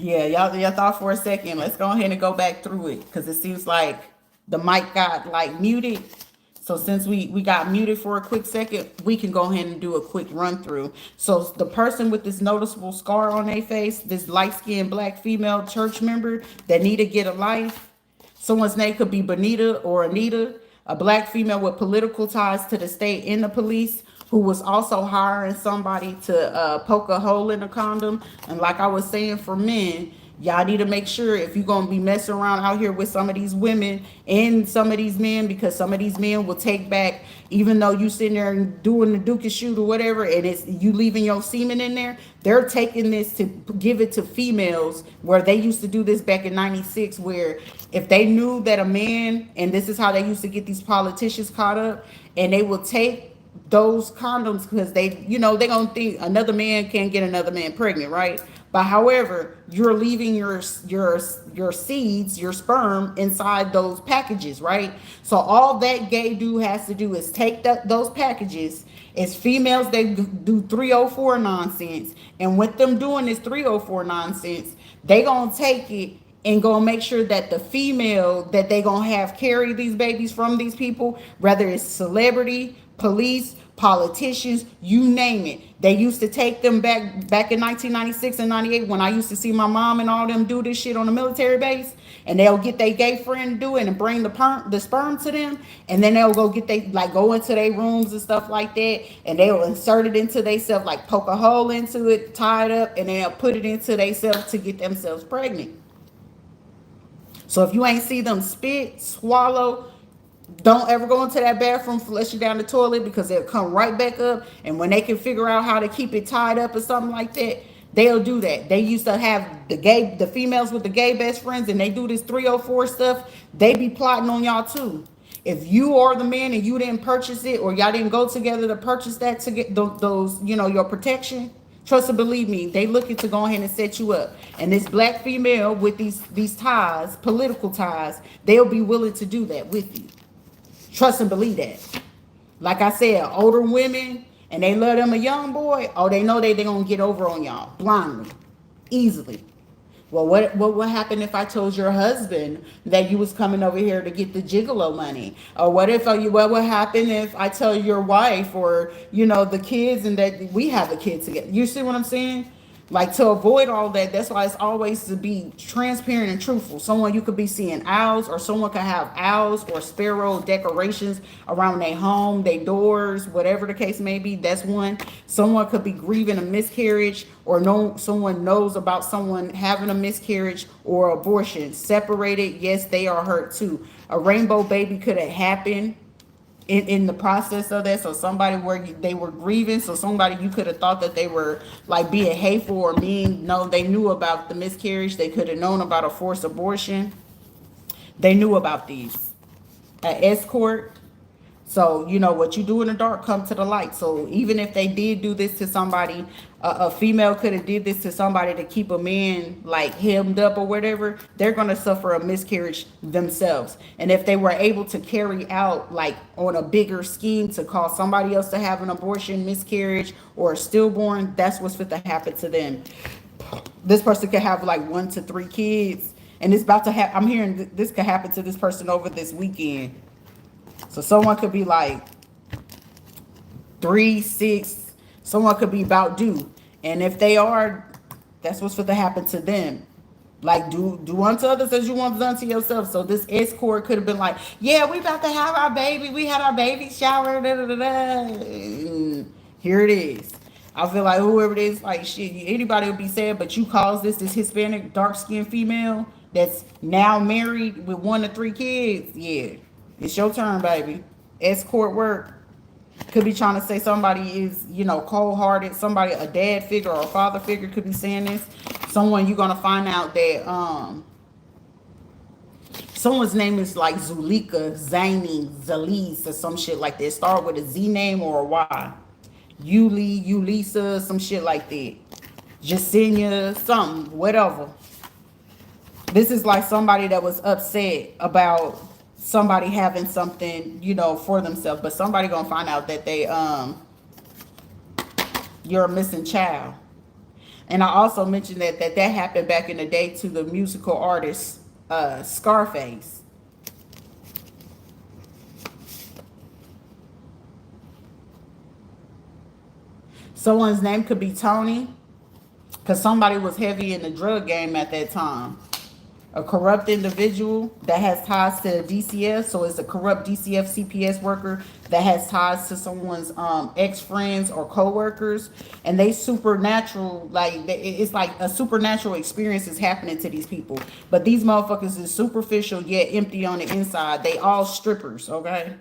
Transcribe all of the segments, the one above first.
Yeah, y'all thought for a second. Let's go ahead and go back through it because it seems like the mic got like muted. So since we got muted for a quick second, we can go ahead and do a quick run through. So the person with this noticeable scar on their face, this light skinned black female church member that need to get a life. Someone's name could be Bonita or Anita, a black female with political ties to the state and the police, who was also hiring somebody to poke a hole in a condom. And like I was saying, for men, y'all need to make sure if you're gonna be messing around out here with some of these women and some of these men, because some of these men will take back, even though you sitting there and doing the Duke and shoot or whatever, and it's you leaving your semen in there, they're taking this to give it to females, where they used to do this back in 96, where if they knew that a man, and this is how they used to get these politicians caught up, and they will take those condoms because they, they gonna think another man can't get another man pregnant, right? But however, you're leaving your seeds, your sperm inside those packages, right? So all that gay dude has to do is take those packages. As females, they do 304 nonsense, and with them doing this 304 nonsense, they gonna take it and gonna make sure that the female that they gonna have carry these babies from these people, whether it's celebrity, police, politicians, you name it. They used to take them back in 1996 and 98 when I used to see my mom and all them do this shit on the military base, and they'll get their gay friend to do it and bring the sperm to them, and then they'll go get go into their rooms and stuff like that, and they'll insert it into themselves, like poke a hole into it, tie it up, and then they'll put it into themselves to get themselves pregnant. So if you ain't see them spit, swallow, don't ever go into that bathroom, flush it down the toilet, because they'll come right back up. And when they can figure out how to keep it tied up or something like that, they'll do that. They used to have the females with the gay best friends, and they do this 304 stuff. They be plotting on y'all too. If you are the man and you didn't purchase it, or y'all didn't go together to purchase that to get those, your protection, trust and believe me, they looking to go ahead and set you up. And this black female with these ties, political ties, they'll be willing to do that with you. Trust and believe that. Like I said, older women, and they love them a young boy, oh, they know they're going to get over on y'all blindly, easily. Well, what would happen if I told your husband that you was coming over here to get the gigolo money? Or what would happen if I tell your wife, or, the kids, and that we have a kid together? You see what I'm saying? Like, to avoid all that, that's why it's always to be transparent and truthful. Someone, you could be seeing owls, or someone could have owls or sparrow decorations around their home, their doors, whatever the case may be. That's one. Someone could be grieving a miscarriage, or someone knows about someone having a miscarriage or abortion. Separated, yes, they are hurt too. A rainbow baby could have happened in the process of that. So somebody where they were grieving, so somebody you could have thought that they were like being hateful or mean. No, they knew about the miscarriage. They could have known about a forced abortion. They knew about these. An escort. So, what you do in the dark, come to the light. So even if they did do this to somebody, a female could have did this to somebody to keep a man like hemmed up or whatever, they're going to suffer a miscarriage themselves. And if they were able to carry out like on a bigger scheme to cause somebody else to have an abortion, miscarriage, or a stillborn, that's what's going to happen to them. This person could have like 1 to 3 kids, and it's about to happen. I'm hearing this could happen to this person over this weekend. So someone could be like 3, 6. Someone could be about due. And if they are, that's what's going to happen to them. Like, do unto others as you want done to yourself. So this escort could have been like, yeah, we about to have our baby. We had our baby shower. Da, da, da, da. Here it is. I feel like whoever it is, like, shit, anybody would be sad, but you cause this Hispanic, dark-skinned female that's now married with 1 to 3 kids. Yeah. It's your turn, baby. Escort work. Could be trying to say somebody is, cold-hearted. Somebody, a dad figure or a father figure could be saying this. Someone you're going to find out that, someone's name is like Zulika, Zany, Zalise, or some shit like that. Start with a Z name or a Y. Yuli, Ulisa, some shit like that. Jasenia, something, whatever. This is like somebody that was upset about somebody having something, for themselves, but somebody gonna find out that you're a missing child. And I also mentioned that happened back in the day to the musical artist Scarface. Someone's name could be Tony, because somebody was heavy in the drug game at that time. A corrupt individual that has ties to DCF, so it's a corrupt DCF CPS worker that has ties to someone's ex-friends or co-workers, and they supernatural, like it's like a supernatural experience is happening to these people. But these motherfuckers is superficial yet empty on the inside. They all strippers, okay?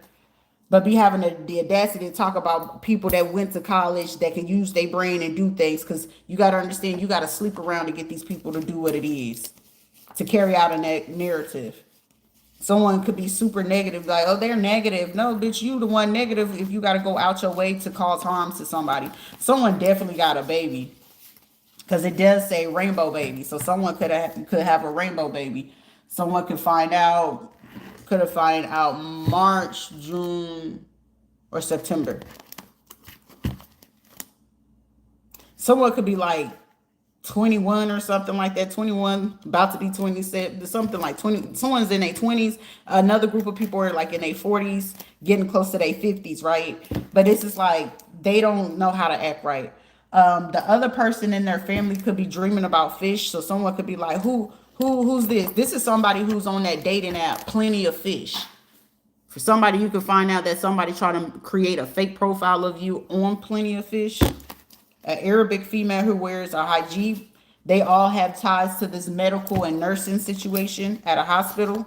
But be having the audacity to talk about people that went to college that can use their brain and do things, because you got to understand, you got to sleep around to get these people to do what it is, to carry out a narrative. Someone could be super negative, like, oh, they're negative. No, bitch, you the one negative if you got to go out your way to cause harm to somebody. Someone definitely got a baby, because it does say rainbow baby. So someone could have a rainbow baby. Someone could find out March, June, or September. Someone could be like 21 or something like that. 21, about to be 27, something like 20. Someone's in their 20s. Another group of people are like in their 40s, getting close to their 50s, right? But it's just like they don't know how to act right. The other person in their family could be dreaming about fish. So someone could be like, who's this? This is somebody who's on that dating app, Plenty of Fish. For somebody, you can find out that somebody trying to create a fake profile of you on Plenty of Fish. An Arabic female who wears a hijab. They all have ties to this medical and nursing situation at a hospital.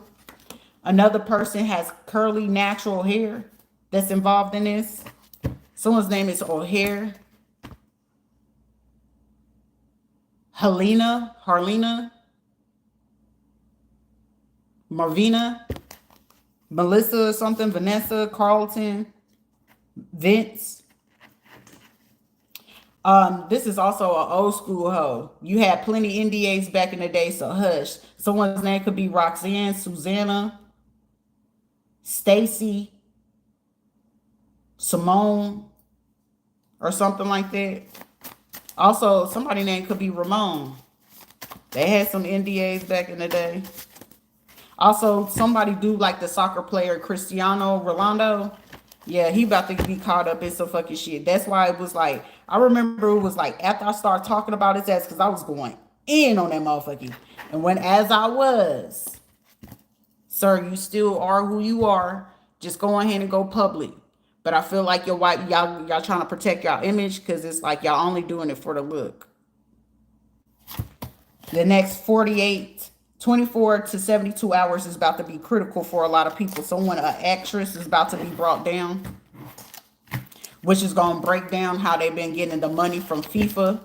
Another person has curly natural hair that's involved in this. Someone's name is O'Hare. Harlena, Marvina, Melissa or something, Vanessa, Carlton, Vince. This is also an old school hoe. You had plenty NDAs back in the day, so hush. Someone's name could be Roxanne, Susanna, Stacy, Simone, or something like that. Also, somebody's name could be Ramon. They had some NDAs back in the day. Also, somebody do like the soccer player Cristiano Ronaldo. Yeah, he about to be caught up in some fucking shit. That's why it was like, I remember it was like after I started talking about his ass, because I was going in on that motherfucker. And as I was, sir, you still are who you are. Just go ahead and go public. But I feel like your wife, y'all trying to protect y'all image, because it's like y'all only doing it for the look. The next 24 to 72 hours is about to be critical for a lot of people. So when an actress is about to be brought down, which is going to break down how they've been getting the money from FIFA,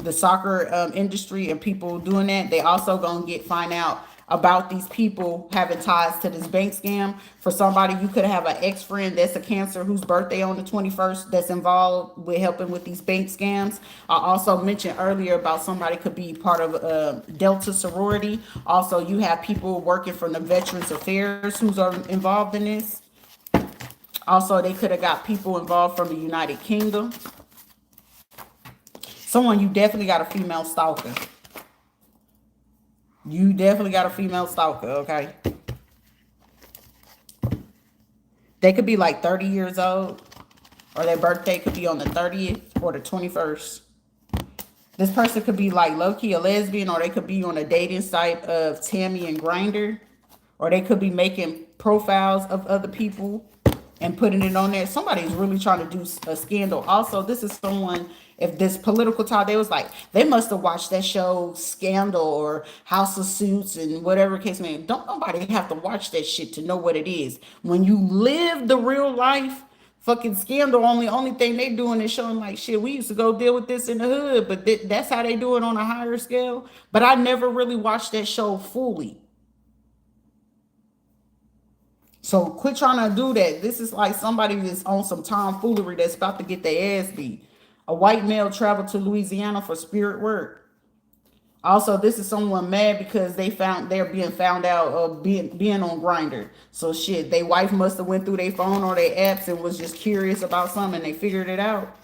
the soccer industry, and people doing that. They also going to find out about these people having ties to this bank scam. For somebody, you could have an ex-friend that's a Cancer whose birthday on the 21st that's involved with helping with these bank scams. I also mentioned earlier about somebody could be part of Delta sorority. Also, you have people working from the Veterans Affairs who's are involved in this. Also, they could have got people involved from the United Kingdom. Someone, you definitely got a female stalker. You definitely got a female stalker, okay? They could be like 30 years old, or their birthday could be on the 30th or the 21st. This person could be like low-key a lesbian, or they could be on a dating site of Tammy and Grindr, or they could be making profiles of other people and putting it on there. Somebody's really trying to do a scandal. Also, this is someone, if this political talk, they was like, they must have watched that show Scandal or House of Suits and whatever case may be. Don't nobody have to watch that shit to know what it is. When you live the real life, fucking Scandal, only thing they doing is showing like, shit, we used to go deal with this in the hood, but that's how they do it on a higher scale. But I never really watched that show fully. So quit trying to do that. This is like somebody that's on some tomfoolery that's about to get their ass beat. A white male traveled to Louisiana for spirit work. Also, this is someone mad because they're being found out of being on Grindr. So shit, their wife must have went through their phone or their apps and was just curious about something and they figured it out.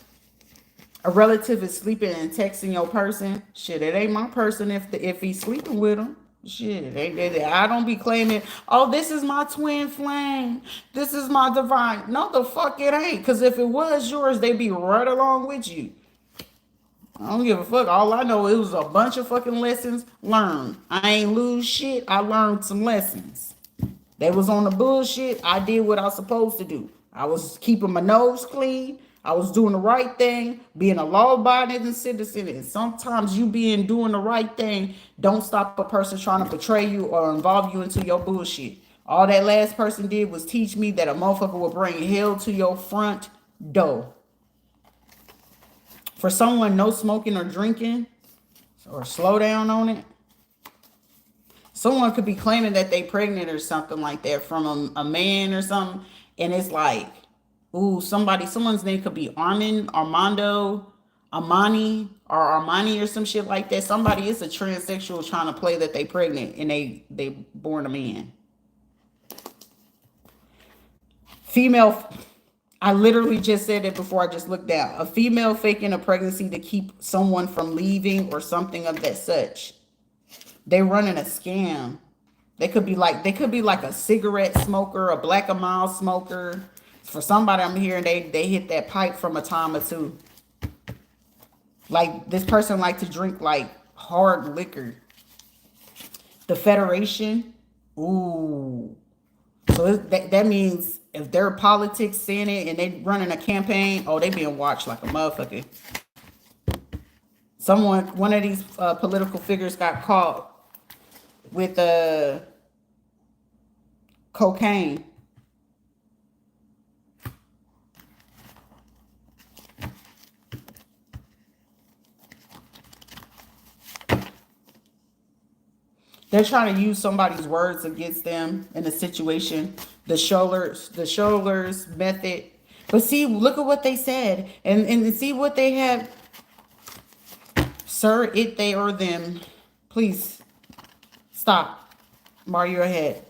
A relative is sleeping and texting your person. Shit, it ain't my person if he's sleeping with them. Shit, I don't be claiming, oh, this is my twin flame. This is my divine. No, the fuck it ain't. Because if it was yours, they'd be right along with you. I don't give a fuck. All I know, it was a bunch of fucking lessons learned. I ain't lose shit. I learned some lessons. They was on the bullshit. I did what I was supposed to do. I was keeping my nose clean. I was doing the right thing, being a law-abiding citizen. And sometimes you being doing the right thing don't stop a person trying to betray you or involve you into your bullshit. All that last person did was teach me that a motherfucker will bring hell to your front door. For someone, no smoking or drinking, or slow down on it. Someone could be claiming that they pregnant or something like that from a man or something. And it's like, ooh, someone's name could be Armin, Armando, Armani, or Armani or some shit like that. Somebody is a transsexual trying to play that they pregnant and they born a man. Female, I literally just said it before I just looked down. A female faking a pregnancy to keep someone from leaving or something of that such. They running a scam. They could be like a cigarette smoker, a black and mild smoker. For somebody I'm hearing they hit that pipe from a time or two. Like this person like to drink like hard liquor. The Federation, ooh. So that means if they're politics saying it and they running a campaign, oh, they being watched like a motherfucker. One of these political figures got caught with cocaine. They're trying to use somebody's words against them in a situation. The shoulders method. But see, look at what they said. And see what they have. Sir, it, they, or them. Please stop while you're ahead.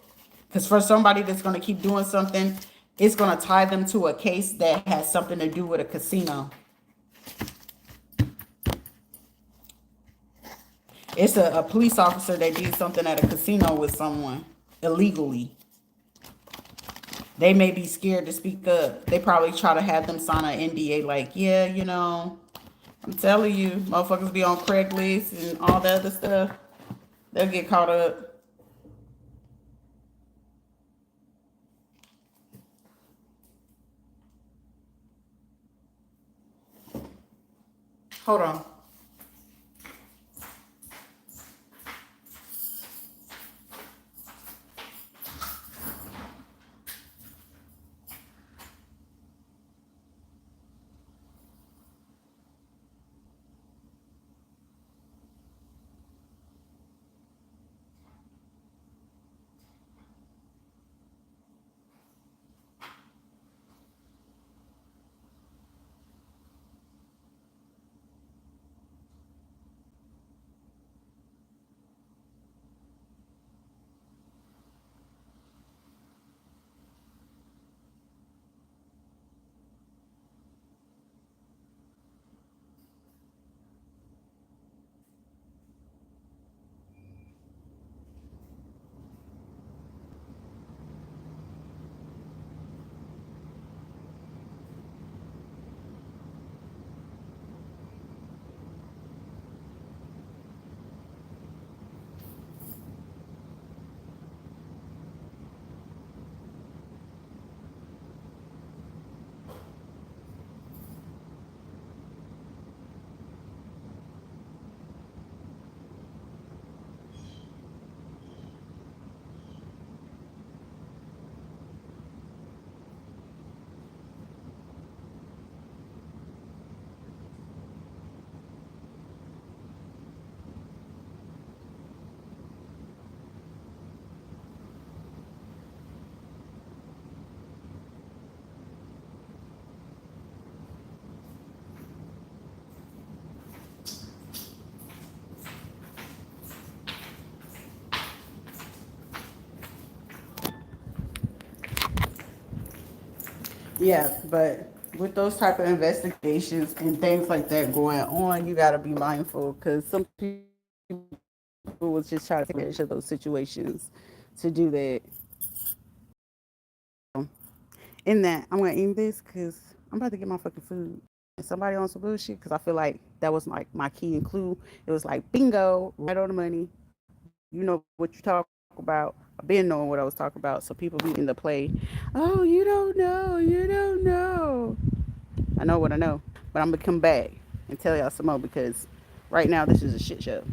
Because for somebody that's going to keep doing something, it's going to tie them to a case that has something to do with a casino. It's a police officer that did something at a casino with someone illegally. They may be scared to speak up. They probably try to have them sign an NDA like, yeah, you know, I'm telling you, motherfuckers be on Craigslist and all that other stuff. They'll get caught up. Hold on. Yeah, but with those type of investigations and things like that going on, you got to be mindful because some people will just try to take advantage of those situations to do that. In that, I'm gonna end this because I'm about to get my fucking food. And somebody on some bullshit because I feel like that was like my key and clue. It was like bingo, right on the money. You know what you talk about. I've been knowing what I was talking about. So people be in the play. Oh, you don't know. You don't know. I know what I know, but I'm gonna come back and tell y'all some more because right now this is a shit show.